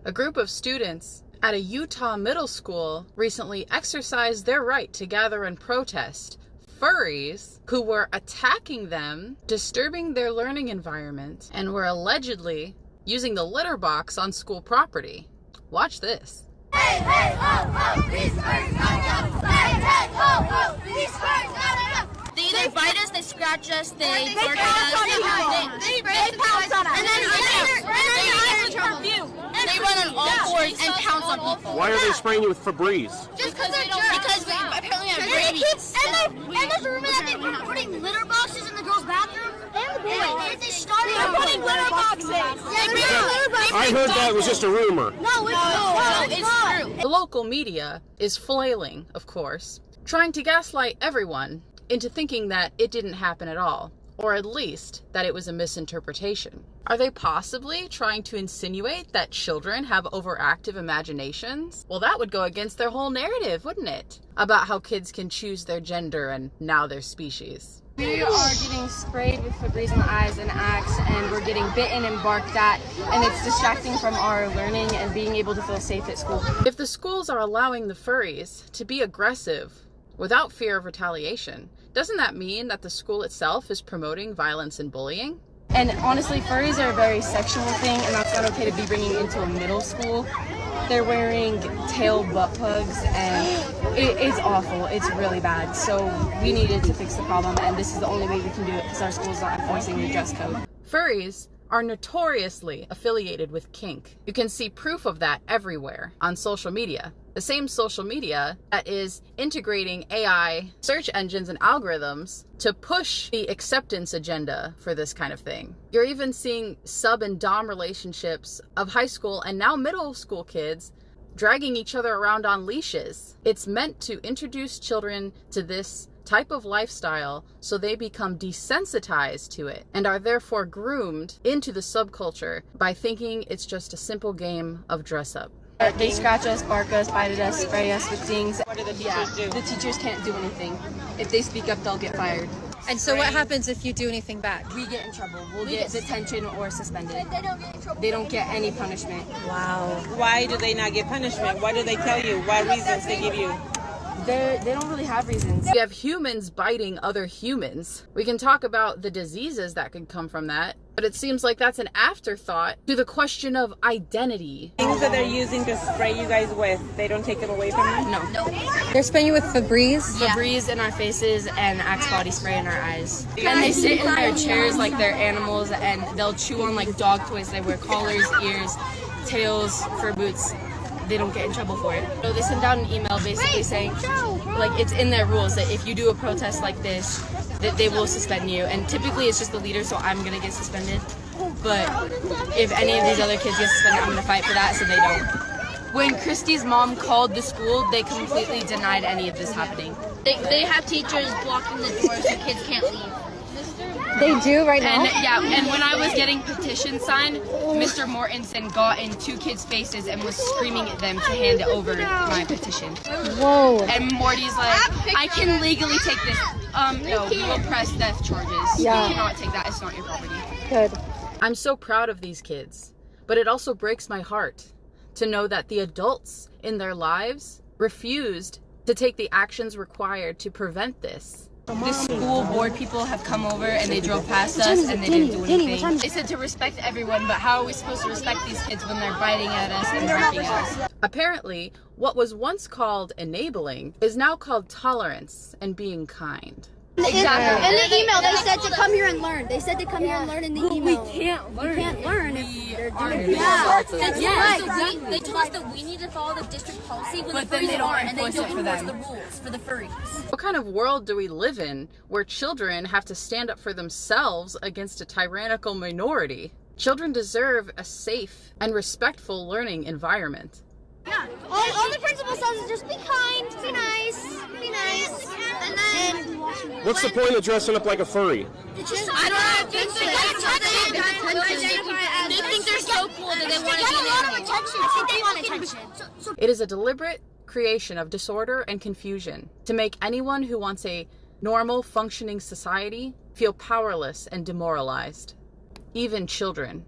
A group of students at a Utah middle school recently exercised their right to gather and protest furries who were attacking them, disturbing their learning environment, and were allegedly using the litter box on school property. Watch this. Hey, hey, ho, ho, these furries gotta go. Hey, hey, ho, ho, these furries gotta go. They either bite us, they scratch us, they bark at us, they pounce on us, and then they run on all fours and pounce on people. Why are they spraying you with Febreze? Just because they're jerks. Because we apparently have rabies. And there's a rumor that they've been putting litter boxes in the girls' bathroom. And the boys. They started putting litter boxes. I heard that was just a rumor. No, it's true. The local media is flailing, of course, trying to gaslight everyone into thinking that it didn't happen at all, or at least that it was a misinterpretation. Are they possibly trying to insinuate that children have overactive imaginations? Well, that would go against their whole narrative, wouldn't it? About how kids can choose their gender and now their species. We are getting sprayed with Febreze in the eyes and Axe, and we're getting bitten and barked at, and it's distracting from our learning and being able to feel safe at school. If the schools are allowing the furries to be aggressive without fear of retaliation, doesn't that mean that the school itself is promoting violence and bullying? And honestly, furries are a very sexual thing, and that's not okay to be bringing into a middle school. They're wearing tail butt plugs, and it's awful. It's really bad. So we needed to fix the problem, and this is the only way we can do it because our school's not enforcing the dress code. Furries are notoriously affiliated with kink. You can see proof of that everywhere on social media. The same social media that is integrating AI search engines and algorithms to push the acceptance agenda for this kind of thing. You're even seeing sub and dom relationships of high school and now middle school kids dragging each other around on leashes. It's meant to introduce children to this type of lifestyle so they become desensitized to it and are therefore groomed into the subculture by thinking it's just a simple game of dress up. They scratch us, bark us, bite at us, spray us with things. What do the teachers do? The teachers can't do anything. If they speak up, they'll get fired. And so what happens if you do anything bad? We get in trouble. We'll get detention or suspended. They don't get in trouble. They don't get any punishment. Wow. Why do they not get punishment? What do they tell you? What reasons they give you? They don't really have reasons. We have humans biting other humans. We can talk about the diseases that could come from that, but it seems like that's an afterthought to the question of identity. Things that they're using to spray you guys with, they don't take them away from you? No. They're spraying you with Febreze? Febreze in our faces and Axe body spray in our eyes. And they sit in their chairs like they're animals, and they'll chew on like dog toys. They wear collars, ears, tails, fur boots. They don't get in trouble for it. So they send out an email basically saying, like, it's in their rules that if you do a protest like this, that they will suspend you. And typically it's just the leader, so I'm gonna get suspended. But if any of these other kids get suspended, I'm gonna fight for that, so they don't. When Christy's mom called the school, they completely denied any of this happening. They have teachers blocking the doors so kids can't leave. They do right now? And when I was getting petitions signed, Mr. Mortensen got in two kids' faces and was screaming at them to hand over my petition. Whoa. And Morty's like, I can legally take this. No, we will press theft charges. Yeah. You cannot take that, it's not your property. Good. I'm so proud of these kids, but it also breaks my heart to know that the adults in their lives refused to take the actions required to prevent this. The school board people have come over and they drove past us and they didn't do anything. They said to respect everyone, but how are we supposed to respect these kids when they're biting at us and barking at us? Apparently, what was once called enabling is now called tolerance and being kind. Exactly. In the email, they said to come here and learn. They said to come here and learn in the email. We can't learn. We can't learn if they're doing that. Yeah. They told us that we need to follow the district policy when But the then they furries don't aren't, and they enforce don't it for enforce them. the rules for the furries. What kind of world do we live in where children have to stand up for themselves against a tyrannical minority? Children deserve a safe and respectful learning environment. Yeah. All the principal says is just be kind, be nice, and then. What's the point of dressing up like a furry? I don't know. They think they're so cool that they want to get a lot of attention. I think they want attention. It is a deliberate creation of disorder and confusion to make anyone who wants a normal, functioning society feel powerless and demoralized. Even children.